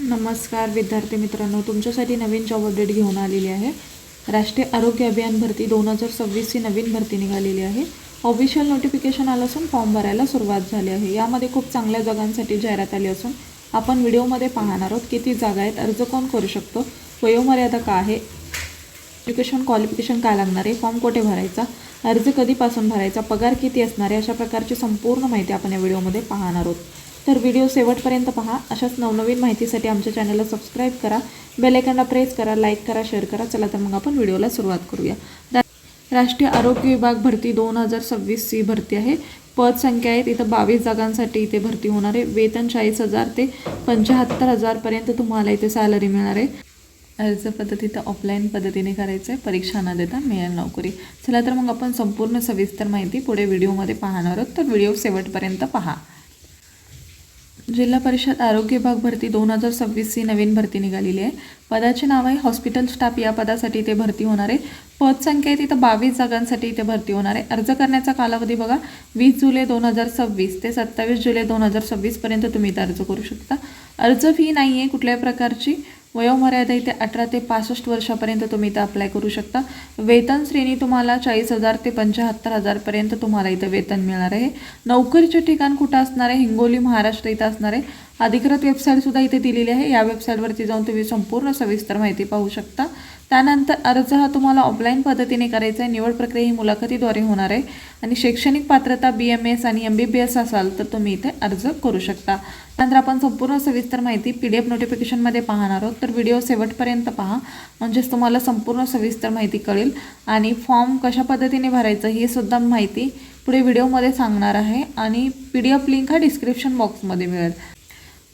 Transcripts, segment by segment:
नमस्कार विद्यार्थी मित्रांनो, तुमच्यासाठी नवीन जॉब अपडेट घेऊन आलेली आहे। राष्ट्रीय आरोग्य अभियान भरती 2026 ही नवीन भरती निघालेली आहे। ऑफिशियल नोटिफिकेशन आलं असून फॉर्म भरायला सुरुवात झाली आहे। यामध्ये खूप चांगल्या जागांसाठी जाहिरात आली असून आपण व्हिडिओमध्ये पाहणार आहोत किती जागा आहेत, अर्ज कोण करू शकतो, वयोमर्यादा काय आहे, एज्युकेशन क्वालिफिकेशन काय लागणार आहे, फॉर्म कुठे भरायचा, अर्ज कधीपासून भरायचा, पगार किती असणार आहे, अशा प्रकारची संपूर्ण माहिती आपण या व्हिडिओमध्ये पाहणार आहोत। तर व्हिडिओ शेवटपर्यंत पहा। अशाच नवनवीन माहितीसाठी आमच्या चॅनलला सबस्क्राइब करा, बेल आयकॉनला प्रेस करा, लाईक करा, शेअर करा। चला तर मग आपण व्हिडिओला सुरुवात करूया। राष्ट्रीय आरोग्य विभाग भरती 2026 ची भरती आहे। पद संख्या आहेत इथं 22 जागांसाठी इथे भरती होणार आहे। वेतन 40,000 ते 75,000 पर्यंत तुम्हाला इथे सॅलरी मिळणार आहे। अर्ज पद्धती तर ऑफलाईन पद्धतीने करायचं आहे, परीक्षा न देता मिळेल नोकरी। चला तर मग आपण संपूर्ण सविस्तर माहिती पुढे व्हिडिओमध्ये पाहणार आहोत, तर व्हिडिओ शेवटपर्यंत पहा। जिल्हा परिषद आरोग्य विभाग भरती 2026 ही नवीन भरती निघालेली आहे। पदाचे नाव आहे हॉस्पिटल स्टाफ, या पदासाठी इथे भरती होणार आहे। पद संख्या आहे तिथं 22 जागांसाठी इथे भरती होणार आहे। अर्ज करण्याचा कालावधी बघा 20 जुलै 2026 ते 27 जुलै 2026 पर्यंत तुम्ही इथे अर्ज करू शकता। अर्ज फी नाही आहे कुठल्याही प्रकारची। वयोमर्यादा इथे 18 ते 65 वर्षापर्यंत तुम्ही इथं अप्लाय करू शकता। वेतन श्रेणी तुम्हाला 40,000 ते 75,000 पर्यंत तुम्हाला इथं वेतन मिळणार आहे। नोकरीचे ठिकाण कुठं असणार आहे? हिंगोली, महाराष्ट्र इथं असणार आहे। अधिकृत वेबसाईट सुद्धा इथे दिलेली आहे। या वेबसाईटवरती जाऊन तुम्ही संपूर्ण सविस्तर माहिती पाहू शकता। त्यानंतर अर्ज हा तुम्हाला ऑफलाईन पद्धतीने करायचा आहे। निवड प्रक्रिया ही मुलाखतीद्वारे होणार आहे आणि शैक्षणिक पात्रता BMS आणि MBBS असाल तर तुम्ही इथे अर्ज करू शकता। त्यानंतर आपण संपूर्ण सविस्तर माहिती PDF नोटिफिकेशनमध्ये पाहणार आहोत, तर व्हिडिओ शेवटपर्यंत पहा, म्हणजेच तुम्हाला संपूर्ण सविस्तर माहिती कळेल। आणि फॉर्म कशा पद्धतीने भरायचं ही सुद्धा माहिती पुढे व्हिडिओमध्ये सांगणार आहे आणि PDF लिंक हा डिस्क्रिप्शन बॉक्समध्ये मिळेल।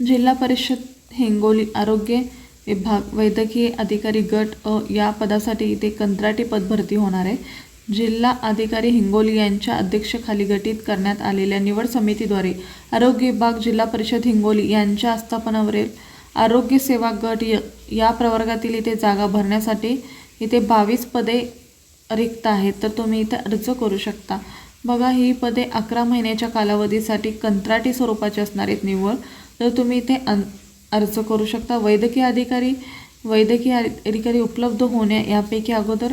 जिल्हा परिषद हिंगोली आरोग्य विभाग वैद्यकीय अधिकारी गट अ या पदासाठी इथे कंत्राटी पद भरती होणार आहे। जिल्हा अधिकारी हिंगोली यांच्या अध्यक्षतेखाली गठीत करण्यात आलेल्या निवड समितीद्वारे आरोग्य विभाग जिल्हा परिषद हिंगोली यांच्या आस्थापनावरील आरोग्य सेवा गट या प्रवर्गातील इथे जागा भरण्यासाठी इथे 22 पदे रिक्त आहेत, तर तुम्ही इथे अर्ज करू शकता। बघा, ही पदे 11 महिन्याच्या कालावधीसाठी कंत्राटी स्वरूपाची असणार आहेत निवड, तर तुम्ही इथे अर्ज करू शकता। वैद्यकीय अधिकारी उपलब्ध होण्या यापैकी अगोदर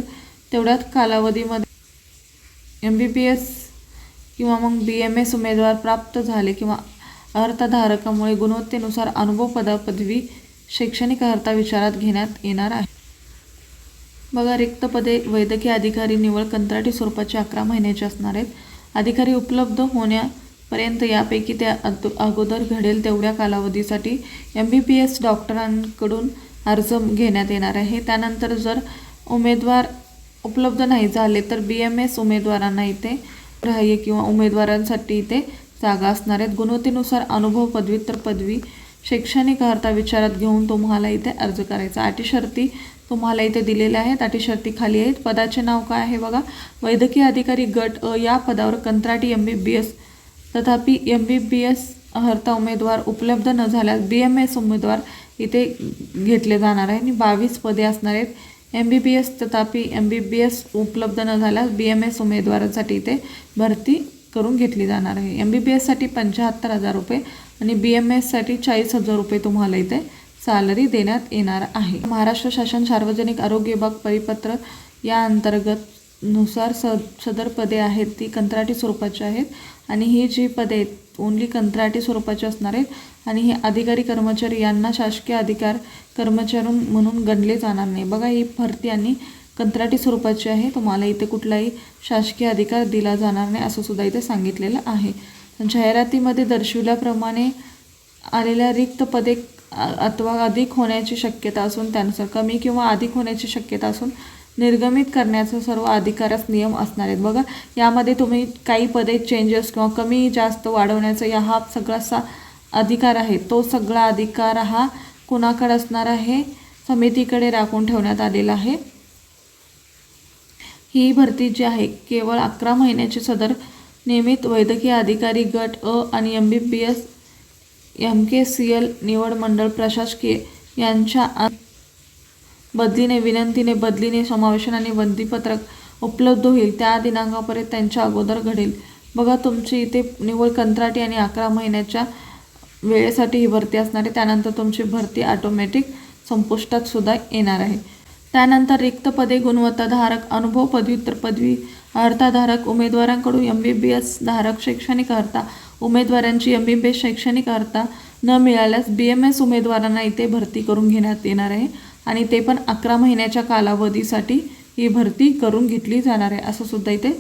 तेवढ्याच कालावधीमध्ये MBBS किंवा मग BMS उमेदवार प्राप्त झाले किंवा अर्हताधारकामुळे गुणवत्तेनुसार अनुभव पदवी शैक्षणिक अर्हता विचारात घेण्यात येणार आहे। बघा, रिक्त पदे वैद्यकीय अधिकारी निवड कंत्राटी स्वरूपाचे 11 महिन्याचे असणार आहेत। अधिकारी उपलब्ध होण्यापर्यंत यापैकी त्या अगोदर घडेल तेवढ्या कालावधीसाठी MBBS डॉक्टरांकडून अर्ज घेण्यात येणार आहे। त्यानंतर जर उमेदवार उपलब्ध नाही झाले तर BMS उमेदवारांना इथे ग्राह्य किंवा उमेदवारांसाठी इथे जागा असणार आहेत। गुणवत्तेनुसार अनुभव पदव्युत्तर पदवी शैक्षणिक अर्हता विचारात घेऊन तुम्हाला इथे अर्ज करायचा। अटी शर्ती तुम्हाला इथे दिलेल्या आहेत, अटी शर्ती खाली आहेत। पदाचे नाव काय आहे बघा, वैद्यकीय अधिकारी गट अ या पदावर कंत्राटी MBBS तथापि MBBS अर्हता उमेदवार उपलब्ध न झाल्यास BMS उमेदवार इथे घेतले जाणार आहे आणि 22 पदे असणार आहेत। MBBS तथापि MBBS उपलब्ध न झाल्यास BMS उमेदवारांसाठी इथे भरती करून घेतली जाणार आहे। MBBS साठी 75,000 रुपये आणि BMS साठी 40,000 रुपये तुम्हाला इथे सॅलरी देण्यात येणार आहे। महाराष्ट्र शासन सार्वजनिक आरोग्य विभाग परिपत्र या अंतर्गत नुसार सदर पदे आहेत ती कंत्राटी स्वरूपाची आहेत आणि ही जी पदे आहेत ओनली कंत्राटी स्वरूपाची असणार आहेत आणि हे अधिकारी कर्मचारी यांना शासकीय अधिकार कर्मचारी म्हणून गणले जाणार नाही। बघा, ही भरती आणि कंत्राटी स्वरूपाची आहे, तुम्हाला इथे कुठलाही शासकीय अधिकार दिला जाणार नाही असं सुद्धा इथे सांगितलेलं आहे। जाहिरातीमध्ये दर्शविल्याप्रमाणे आलेल्या रिक्त पदे अथवा अधिक होण्याची शक्यता असून त्यानुसार कमी किंवा अधिक होण्याची शक्यता असून निर्गमित करण्याचा सर्व अधिकारास नियम असणार आहेत। बघा, यामध्ये तुम्ही काही पदे चेंजेस किंवा कमी जास्त वाढवण्याचा हा सगळा अधिकार आहे, तो सगळा अधिकार हा कुणाकडे असणार आहे? समितीकडे राखून ठेवण्यात आलेला आहे। ही भरती जी आहे केवळ 11 महिन्याची सदर नियमित वैद्यकीय अधिकारी गट अ आणि MBBS MKCL निवड मंडळ प्रशासकीय यांच्या बदलीने विनंतीने बदलीने समावेशन आणि बंदीपत्रक उपलब्ध होईल त्या दिनांकापर्यंत त्यांच्या अगोदर घडेल। बघा, तुमची इथे निवड कंत्राटी आणि 11 महिन्याच्या वेळेसाठी ही भरती असणार आहे. त्यानंतर तुमची भरती ऑटोमॅटिक संपुष्टात सुद्धा येणार आहे. त्यानंतर रिक्त पदे गुणवत्ताधारक, अनुभव, पदव्युत्तर पदवी अर्हताधारक उमेदवारांकडून MBBS धारक शैक्षणिक अर्हता उमेदवारांची MBBS शैक्षणिक अर्हता न मिळाल्यास BMS उमेदवारांना इथे भरती करून घेण्यात येणार आहे आणि ते पण 11 महिन्याच्या कालावधीसाठी ही भरती करून घेतली जाणार आहे असं सुद्धा इथे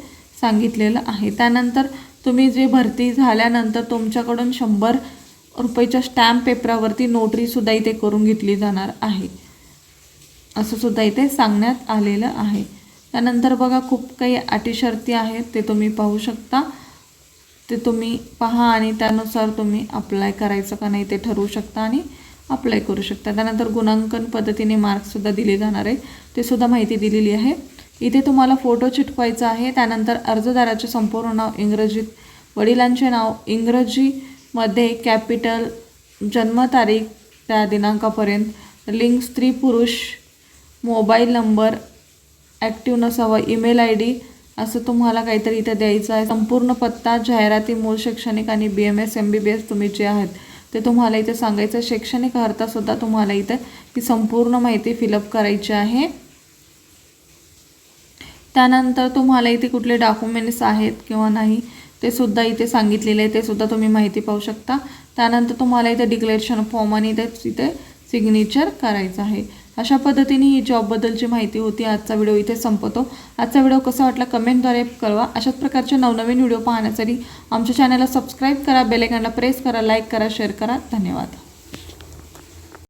सांगितलेलं आहे. त्यानंतर तुम्ही जे भरती झाल्यानंतर तुमच्याकडून 100 रुपयाच्या स्टॅम्प पेपरावरती नोटरीसुद्धा इथे करून घेतली जाणार आहे असं सुद्धा इथे सांगण्यात आलेलं आहे. त्यानंतर बघा खूप काही अटी शर्ती आहेत ते तुम्ही पाहू शकता. ते तुम्ही पहा आणि त्यानुसार तुम्ही अप्लाय करायचं का नाही ते ठरवू शकता आणि अप्लाय करू शकता. त्यानंतर गुणांकन पद्धतीने मार्क्ससुद्धा दिले जाणार आहे ते सुद्धा माहिती दिलेली आहे. इथे तुम्हाला फोटो चिटकवायचा आहे. त्यानंतर अर्जदाराचे संपूर्ण नाव इंग्रजीत, वडिलांचे नाव इंग्रजीमध्ये कॅपिटल, जन्मतारीख त्या दिनांकापर्यंत, लिंग स्त्री पुरुष, मोबाईल नंबर ॲक्टिव्ह नसावा, ईमेल ID असं तुम्हाला काहीतरी इथे द्यायचं आहे. संपूर्ण पत्ता, जाहिराती, मूळ शैक्षणिक आणि BMS MBBS तुम्ही जे आहेत ते तुम्हाला इथे सांगायचं. शैक्षणिक अर्हतासुद्धा तुम्हाला इथे ही संपूर्ण माहिती फिलअप करायची आहे. त्यानंतर तुम्हाला इथे कुठले डॉक्युमेंट्स आहेत किंवा नाही ते सुद्धा इथे सांगितलेले आहे ते सुद्धा तुम्ही माहिती पाहू शकता. त्यानंतर तुम्हाला इथे डिक्लेरेशन फॉर्म आणि इथे सिग्नेचर करायचं आहे. अशा पद्धतीने ही जॉबबद्दलची माहिती होती. आजचा व्हिडिओ इथे संपतो. आजचा व्हिडिओ कसा वाटला कमेंटद्वारे कळवा. अशाच प्रकारचे नवनवीन व्हिडिओ पाहण्यासाठी आमच्या चॅनलला सबस्क्राईब करा, बेल आयकॉनला प्रेस करा, लाईक करा, शेअर करा. धन्यवाद.